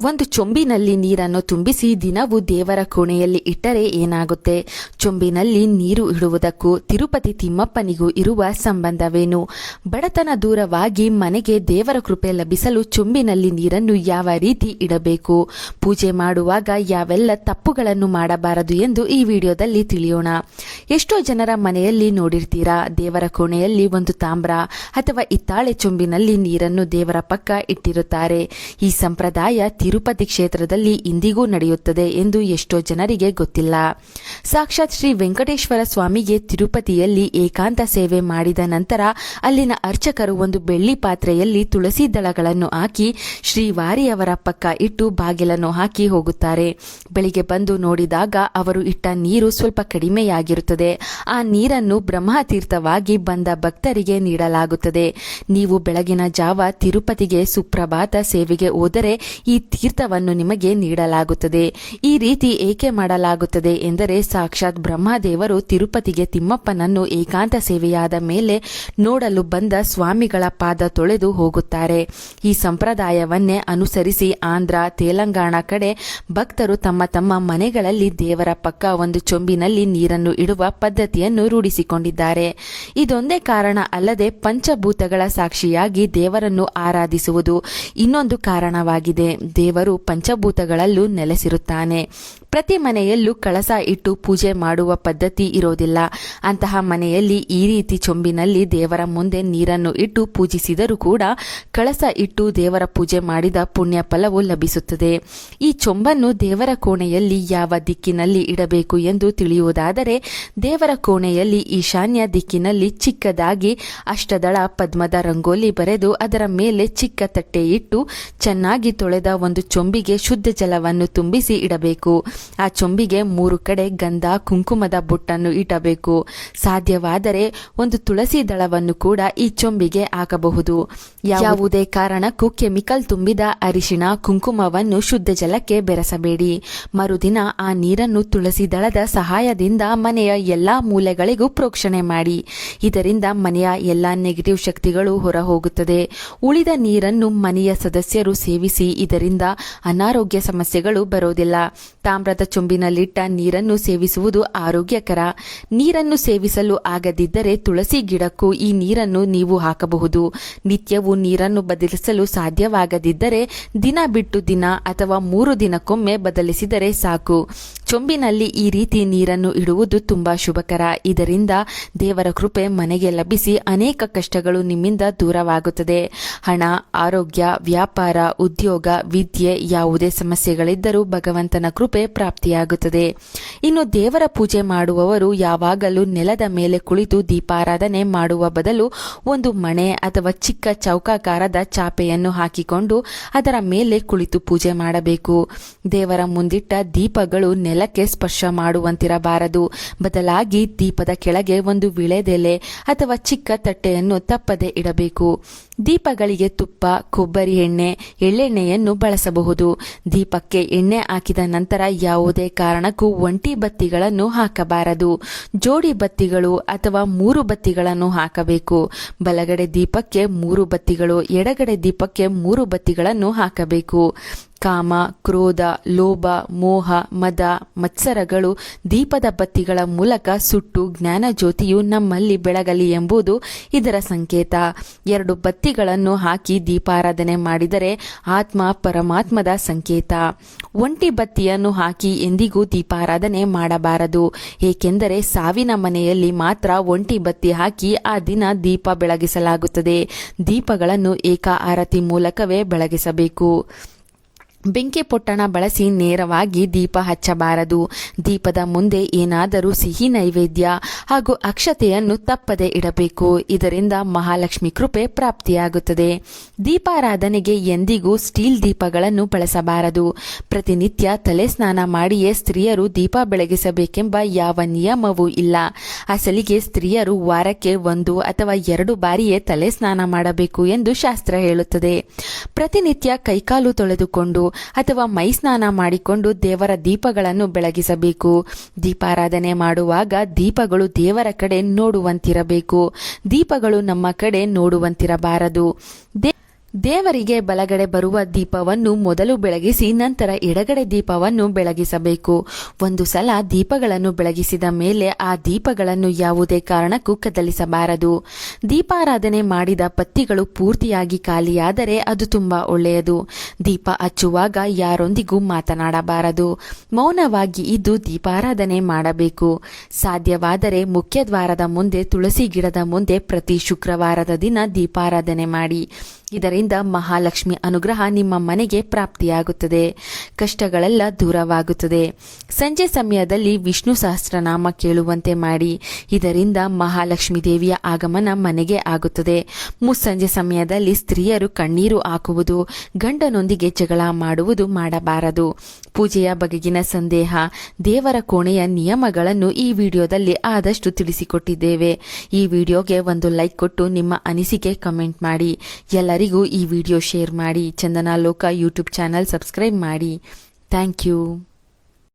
ಒಂದು ಚೊಂಬಿನಲ್ಲಿ ನೀರನ್ನು ತುಂಬಿಸಿ ದಿನವೂ ದೇವರ ಕೋಣೆಯಲ್ಲಿ ಇಟ್ಟರೆ ಏನಾಗುತ್ತೆ? ಚೊಂಬಿನಲ್ಲಿ ನೀರು ಇಡುವುದಕ್ಕೂ ತಿರುಪತಿ ತಿಮ್ಮಪ್ಪನಿಗೂ ಇರುವ ಸಂಬಂಧವೇನು? ಬಡತನ ದೂರವಾಗಿ ಮನೆಗೆ ದೇವರ ಕೃಪೆ ಲಭಿಸಲು ಚೊಂಬಿನಲ್ಲಿ ನೀರನ್ನು ಯಾವ ರೀತಿ ಇಡಬೇಕು? ಪೂಜೆ ಮಾಡುವಾಗ ಯಾವೆಲ್ಲ ತಪ್ಪುಗಳನ್ನು ಮಾಡಬಾರದು ಎಂದು ಈ ವಿಡಿಯೋದಲ್ಲಿ ತಿಳಿಯೋಣ. ಎಷ್ಟೋ ಜನರ ಮನೆಯಲ್ಲಿ ನೋಡಿರ್ತೀರಾ, ದೇವರ ಕೋಣೆಯಲ್ಲಿ ಒಂದು ತಾಮ್ರ ಅಥವಾ ಹಿತ್ತಾಳೆ ಚೊಂಬಿನಲ್ಲಿ ನೀರನ್ನು ದೇವರ ಪಕ್ಕ ಇಟ್ಟಿರುತ್ತಾರೆ. ಈ ಸಂಪ್ರದಾಯ ತಿರುಪತಿ ಕ್ಷೇತ್ರದಲ್ಲಿ ಇಂದಿಗೂ ನಡೆಯುತ್ತದೆ ಎಂದು ಎಷ್ಟೋ ಜನರಿಗೆ ಗೊತ್ತಿಲ್ಲ. ಸಾಕ್ಷಾತ್ ಶ್ರೀ ವೆಂಕಟೇಶ್ವರ ಸ್ವಾಮಿಗೆ ತಿರುಪತಿಯಲ್ಲಿ ಏಕಾಂತ ಸೇವೆ ಮಾಡಿದ ನಂತರ ಅಲ್ಲಿನ ಅರ್ಚಕರು ಒಂದು ಬೆಳ್ಳಿ ಪಾತ್ರೆಯಲ್ಲಿ ತುಳಸಿ ದಳಗಳನ್ನು ಹಾಕಿ ಶ್ರೀವಾರಿಯವರ ಪಕ್ಕ ಇಟ್ಟು ಬಾಗಿಲನ್ನು ಹಾಕಿ ಹೋಗುತ್ತಾರೆ. ಬೆಳಿಗ್ಗೆ ಬಂದು ನೋಡಿದಾಗ ಅವರು ಇಟ್ಟ ನೀರು ಸ್ವಲ್ಪ ಕಡಿಮೆಯಾಗಿರುತ್ತದೆ. ಆ ನೀರನ್ನು ಬ್ರಹ್ಮತೀರ್ಥವಾಗಿ ಬಂದ ಭಕ್ತರಿಗೆ ನೀಡಲಾಗುತ್ತದೆ. ನೀವು ಬೆಳಗಿನ ಜಾವ ತಿರುಪತಿಗೆ ಸುಪ್ರಭಾತ ಸೇವೆಗೆ ಹೋದರೆ ಈ ತೀರ್ಥವನ್ನು ನಿಮಗೆ ನೀಡಲಾಗುತ್ತದೆ. ಈ ರೀತಿ ಏಕೆ ಮಾಡಲಾಗುತ್ತದೆ ಎಂದರೆ, ಸಾಕ್ಷಾತ್ ಬ್ರಹ್ಮದೇವರು ತಿರುಪತಿಗೆ ತಿಮ್ಮಪ್ಪನನ್ನು ಏಕಾಂತ ಸೇವೆಯಾದ ಮೇಲೆ ನೋಡಲು ಬಂದ ಸ್ವಾಮಿಗಳ ಪಾದ ತೊಳೆದು ಹೋಗುತ್ತಾರೆ. ಈ ಸಂಪ್ರದಾಯವನ್ನೇ ಅನುಸರಿಸಿ ಆಂಧ್ರ, ತೆಲಂಗಾಣ ಕಡೆ ಭಕ್ತರು ತಮ್ಮ ತಮ್ಮ ಮನೆಗಳಲ್ಲಿ ದೇವರ ಪಕ್ಕ ಒಂದು ಚೊಂಬಿನಲ್ಲಿ ನೀರನ್ನು ಇಡುವ ಪದ್ಧತಿಯನ್ನು ರೂಢಿಸಿಕೊಂಡಿದ್ದಾರೆ. ಇದೊಂದೇ ಕಾರಣ ಅಲ್ಲದೆ ಪಂಚಭೂತಗಳ ಸಾಕ್ಷಿಯಾಗಿ ದೇವರನ್ನು ಆರಾಧಿಸುವುದು ಇನ್ನೊಂದು ಕಾರಣವಾಗಿದೆ. ದೇವರು ಪಂಚಭೂತಗಳಲ್ಲೂ ನೆಲೆಸಿರುತ್ತಾನೆ. ಪ್ರತಿ ಮನೆಯಲ್ಲೂ ಕಳಸ ಇಟ್ಟು ಪೂಜೆ ಮಾಡುವ ಪದ್ಧತಿ ಇರೋದಿಲ್ಲ. ಅಂತಹ ಮನೆಯಲ್ಲಿ ಈ ರೀತಿ ಚೊಂಬಿನಲ್ಲಿ ದೇವರ ಮುಂದೆ ನೀರನ್ನು ಇಟ್ಟು ಪೂಜಿಸಿದರೂ ಕೂಡ ಕಳಸ ಇಟ್ಟು ದೇವರ ಪೂಜೆ ಮಾಡಿದ ಪುಣ್ಯ ಫಲವು ಲಭಿಸುತ್ತದೆ. ಈ ಚೊಂಬನ್ನು ದೇವರ ಕೋಣೆಯಲ್ಲಿ ಯಾವ ದಿಕ್ಕಿನಲ್ಲಿ ಇಡಬೇಕು ಎಂದು ತಿಳಿಯುವುದಾದರೆ, ದೇವರ ಕೋಣೆಯಲ್ಲಿ ಈಶಾನ್ಯ ದಿಕ್ಕಿನಲ್ಲಿ ಚಿಕ್ಕದಾಗಿ ಅಷ್ಟದಳ ಪದ್ಮದ ರಂಗೋಲಿ ಬರೆದು ಅದರ ಮೇಲೆ ಚಿಕ್ಕ ತಟ್ಟೆ ಇಟ್ಟು ಚೆನ್ನಾಗಿ ತೊಳೆದ ಒಂದು ಚೊಂಬಿಗೆ ಶುದ್ಧ ಜಲವನ್ನು ತುಂಬಿಸಿ ಇಡಬೇಕು. ಆ ಚೊಂಬಿಗೆ 3 ಕಡೆ ಗಂಧ ಕುಂಕುಮದ ಬೊಟ್ಟನ್ನು ಇಡಬೇಕು. ಸಾಧ್ಯವಾದರೆ ಒಂದು ತುಳಸಿ ದಳವನ್ನು ಕೂಡ ಈ ಚೊಂಬಿಗೆ ಹಾಕಬಹುದು. ಯಾವುದೇ ಕಾರಣಕ್ಕೂ ಕೆಮಿಕಲ್ ತುಂಬಿದ ಅರಿಶಿಣ ಕುಂಕುಮವನ್ನು ಶುದ್ಧ ಜಲಕ್ಕೆ ಬೆರೆಸಬೇಡಿ. ಮರುದಿನ ಆ ನೀರನ್ನು ತುಳಸಿ ದಳದ ಸಹಾಯದಿಂದ ಮನೆಯ ಎಲ್ಲಾ ಮೂಲೆಗಳಿಗೂ ಪ್ರೋಕ್ಷಣೆ ಮಾಡಿ. ಇದರಿಂದ ಮನೆಯ ಎಲ್ಲಾ ನೆಗೆಟಿವ್ ಶಕ್ತಿಗಳು ಹೊರ ಹೋಗುತ್ತದೆ. ಉಳಿದ ನೀರನ್ನು ಮನೆಯ ಸದಸ್ಯರು ಸೇವಿಸಿ. ಇದರಿಂದ ಅನಾರೋಗ್ಯ ಸಮಸ್ಯೆಗಳು ಬರೋದಿಲ್ಲ. ತಾಮ್ರದ ಚೊಂಬಿನಲ್ಲಿಟ್ಟ ನೀರನ್ನು ಸೇವಿಸುವುದು ಆರೋಗ್ಯಕರ. ನೀರನ್ನು ಸೇವಿಸಲು ಆಗದಿದ್ದರೆ ತುಳಸಿ ಗಿಡಕ್ಕೂ ಈ ನೀರನ್ನು ನೀವು ಹಾಕಬಹುದು. ನಿತ್ಯವೂ ನೀರನ್ನು ಬದಲಿಸಲು ಸಾಧ್ಯವಾಗದಿದ್ದರೆ ದಿನ ಬಿಟ್ಟು ದಿನ ಅಥವಾ 3 ದಿನಕ್ಕೊಮ್ಮೆ ಬದಲಿಸಿದರೆ ಸಾಕು. ಚೊಂಬಿನಲ್ಲಿ ಈ ರೀತಿ ನೀರನ್ನು ಇಡುವುದು ತುಂಬಾ ಶುಭಕರ. ಇದರಿಂದ ದೇವರ ಕೃಪೆ ಮನೆಗೆ ಲಭಿಸಿ ಅನೇಕ ಕಷ್ಟಗಳು ನಿಮ್ಮಿಂದ ದೂರವಾಗುತ್ತದೆ. ಹಣ, ಆರೋಗ್ಯ, ವ್ಯಾಪಾರ, ಉದ್ಯೋಗ, ವಿದ್ಯೆ ಯಾವುದೇ ಸಮಸ್ಯೆಗಳಿದ್ದರೂ ಭಗವಂತನ ಕೃಪೆ ಪ್ರಾಪ್ತಿಯಾಗುತ್ತದೆ. ಇನ್ನು ದೇವರ ಪೂಜೆ ಮಾಡುವವರು ಯಾವಾಗಲೂ ನೆಲದ ಮೇಲೆ ಕುಳಿತು ದೀಪಾರಾಧನೆ ಮಾಡುವ ಬದಲು ಒಂದು ಮಣೆ ಅಥವಾ ಚಿಕ್ಕ ಚೌಕಾಕಾರದ ಚಾಪೆಯನ್ನು ಹಾಕಿಕೊಂಡು ಅದರ ಮೇಲೆ ಕುಳಿತು ಪೂಜೆ ಮಾಡಬೇಕು. ದೇವರ ಮುಂದಿಟ್ಟ ದೀಪಗಳು ನೆಲಕ್ಕೆ ಸ್ಪರ್ಶ ಮಾಡುವಂತಿರಬಾರದು. ಬದಲಾಗಿ ದೀಪದ ಕೆಳಗೆ ಒಂದು ವಿಳೆದೆಲೆ ಅಥವಾ ಚಿಕ್ಕ ತಟ್ಟೆಯನ್ನು ತಪ್ಪದೆ ಇಡಬೇಕು. ದೀಪಗಳಿಗೆ ತುಪ್ಪ, ಕೊಬ್ಬರಿ ಎಣ್ಣೆ, ಎಳ್ಳೆಣ್ಣೆಯನ್ನು ಬಳಸಬಹುದು. ದೀಪಕ್ಕೆ ಎಣ್ಣೆ ಹಾಕಿದ ನಂತರ ಯಾವುದೇ ಕಾರಣಕ್ಕೂ ಒಂಟಿ ಬತ್ತಿಗಳನ್ನು ಹಾಕಬಾರದು. ಜೋಡಿ ಬತ್ತಿಗಳು ಅಥವಾ 3 ಬತ್ತಿಗಳನ್ನು ಹಾಕಬೇಕು. ಬಲಗಡೆ ದೀಪಕ್ಕೆ 3 ಬತ್ತಿಗಳು, ಎಡಗಡೆ ದೀಪಕ್ಕೆ 3 ಬತ್ತಿಗಳನ್ನು ಹಾಕಬೇಕು. ಕಾಮ, ಕ್ರೋಧ, ಲೋಭ, ಮೋಹ, ಮದ, ಮತ್ಸರಗಳು ದೀಪದ ಬತ್ತಿಗಳ ಮೂಲಕ ಸುಟ್ಟು ಜ್ಞಾನ ಜ್ಯೋತಿಯು ನಮ್ಮಲ್ಲಿ ಬೆಳಗಲಿ ಎಂಬುದು ಇದರ ಸಂಕೇತ. 2 ಬತ್ತಿಗಳನ್ನು ಹಾಕಿ ದೀಪಾರಾಧನೆ ಮಾಡಿದರೆ ಆತ್ಮ ಪರಮಾತ್ಮದ ಸಂಕೇತ. ಒಂಟಿ ಬತ್ತಿಯನ್ನು ಹಾಕಿ ಎಂದಿಗೂ ದೀಪಾರಾಧನೆ ಮಾಡಬಾರದು. ಏಕೆಂದರೆ ಸಾವಿನ ಮನೆಯಲ್ಲಿ ಮಾತ್ರ ಒಂಟಿ ಬತ್ತಿ ಹಾಕಿ ಆ ದಿನ ದೀಪ ಬೆಳಗಿಸಲಾಗುತ್ತದೆ. ದೀಪಗಳನ್ನು ಏಕ ಆರತಿ ಮೂಲಕವೇ ಬೆಳಗಿಸಬೇಕು. ಬೆಂಕಿ ಪೊಟ್ಟಣ ಬಳಸಿ ನೇರವಾಗಿ ದೀಪ ಹಚ್ಚಬಾರದು. ದೀಪದ ಮುಂದೆ ಏನಾದರೂ ಸಿಹಿ ನೈವೇದ್ಯ ಹಾಗೂ ಅಕ್ಷತೆಯನ್ನು ತಪ್ಪದೆ ಇಡಬೇಕು. ಇದರಿಂದ ಮಹಾಲಕ್ಷ್ಮಿ ಕೃಪೆ ಪ್ರಾಪ್ತಿಯಾಗುತ್ತದೆ. ದೀಪಾರಾಧನೆಗೆ ಎಂದಿಗೂ ಸ್ಟೀಲ್ ದೀಪಗಳನ್ನು ಬಳಸಬಾರದು. ಪ್ರತಿನಿತ್ಯ ತಲೆ ಸ್ನಾನ ಮಾಡಿಯೇ ಸ್ತ್ರೀಯರು ದೀಪ ಬೆಳಗಿಸಬೇಕೆಂಬ ಯಾವ ನಿಯಮವೂ ಇಲ್ಲ. ಅಸಲಿಗೆ ಸ್ತ್ರೀಯರು ವಾರಕ್ಕೆ 1 ಅಥವಾ 2 ಬಾರಿಯೇ ತಲೆ ಸ್ನಾನ ಮಾಡಬೇಕು ಎಂದು ಶಾಸ್ತ್ರ ಹೇಳುತ್ತದೆ. ಪ್ರತಿನಿತ್ಯ ಕೈಕಾಲು ತೊಳೆದುಕೊಂಡು ಅಥವಾ ಮೈ ಸ್ನಾನ ಮಾಡಿಕೊಂಡು ದೇವರ ದೀಪಗಳನ್ನು ಬೆಳಗಿಸಬೇಕು. ದೀಪಾರಾಧನೆ ಮಾಡುವಾಗ ದೀಪಗಳು ದೇವರ ಕಡೆ ನೋಡುವಂತಿರಬೇಕು. ದೀಪಗಳು ನಮ್ಮ ಕಡೆ ನೋಡುವಂತಿರಬಾರದು. ದೇವರಿಗೆ ಬಲಗಡೆ ಬರುವ ದೀಪವನ್ನು ಮೊದಲು ಬೆಳಗಿಸಿ ನಂತರ ಎಡಗಡೆ ದೀಪವನ್ನು ಬೆಳಗಿಸಬೇಕು. ಒಂದು ಸಲ ದೀಪಗಳನ್ನು ಬೆಳಗಿಸಿದ ಮೇಲೆ ಆ ದೀಪಗಳನ್ನು ಯಾವುದೇ ಕಾರಣಕ್ಕೂ ಕದಲಿಸಬಾರದು. ದೀಪಾರಾಧನೆ ಮಾಡಿದ ಪತ್ತಿಗಳು ಪೂರ್ತಿಯಾಗಿ ಖಾಲಿಯಾದರೆ ಅದು ತುಂಬಾ ಒಳ್ಳೆಯದು. ದೀಪ ಹಚ್ಚುವಾಗ ಯಾರೊಂದಿಗೂ ಮಾತನಾಡಬಾರದು. ಮೌನವಾಗಿ ಇದ್ದು ದೀಪಾರಾಧನೆ ಮಾಡಬೇಕು. ಸಾಧ್ಯವಾದರೆ ಮುಖ್ಯ ದ್ವಾರದ ಮುಂದೆ ತುಳಸಿ ಗಿಡದ ಮುಂದೆ ಪ್ರತಿ ಶುಕ್ರವಾರದ ದಿನ ದೀಪಾರಾಧನೆ ಮಾಡಿ. ಇದರಿಂದ ಮಹಾಲಕ್ಷ್ಮಿ ಅನುಗ್ರಹ ನಿಮ್ಮ ಮನೆಗೆ ಪ್ರಾಪ್ತಿಯಾಗುತ್ತದೆ. ಕಷ್ಟಗಳೆಲ್ಲ ದೂರವಾಗುತ್ತದೆ. ಸಂಜೆ ಸಮಯದಲ್ಲಿ ವಿಷ್ಣು ಸಹಸ್ರನಾಮ ಕೇಳುವಂತೆ ಮಾಡಿ. ಇದರಿಂದ ಮಹಾಲಕ್ಷ್ಮಿ ದೇವಿಯ ಆಗಮನ ಮನೆಗೆ ಆಗುತ್ತದೆ. ಮುಸ್ಸಂಜೆ ಸಮಯದಲ್ಲಿ ಸ್ತ್ರೀಯರು ಕಣ್ಣೀರು ಹಾಕುವುದು, ಗಂಡನೊಂದಿಗೆ ಜಗಳ ಮಾಡುವುದು ಮಾಡಬಾರದು. ಪೂಜೆಯ ಬಗೆಗಿನ ಸಂದೇಹ, ದೇವರ ಕೋಣೆಯ ನಿಯಮಗಳನ್ನು ಈ ವಿಡಿಯೋದಲ್ಲಿ ಆದಷ್ಟು ತಿಳಿಸಿಕೊಟ್ಟಿದ್ದೇವೆ. ಈ ವಿಡಿಯೋಗೆ ಒಂದು ಲೈಕ್ ಕೊಟ್ಟು ನಿಮ್ಮ ಅನಿಸಿಕೆ ಕಮೆಂಟ್ ಮಾಡಿ. ಎಲ್ಲರಿಗೂ ಈ ವಿಡಿಯೋ ಶೇರ್ ಮಾಡಿ. Chandana Loka YouTube channel subscribe ಮಾಡಿ. Thank you.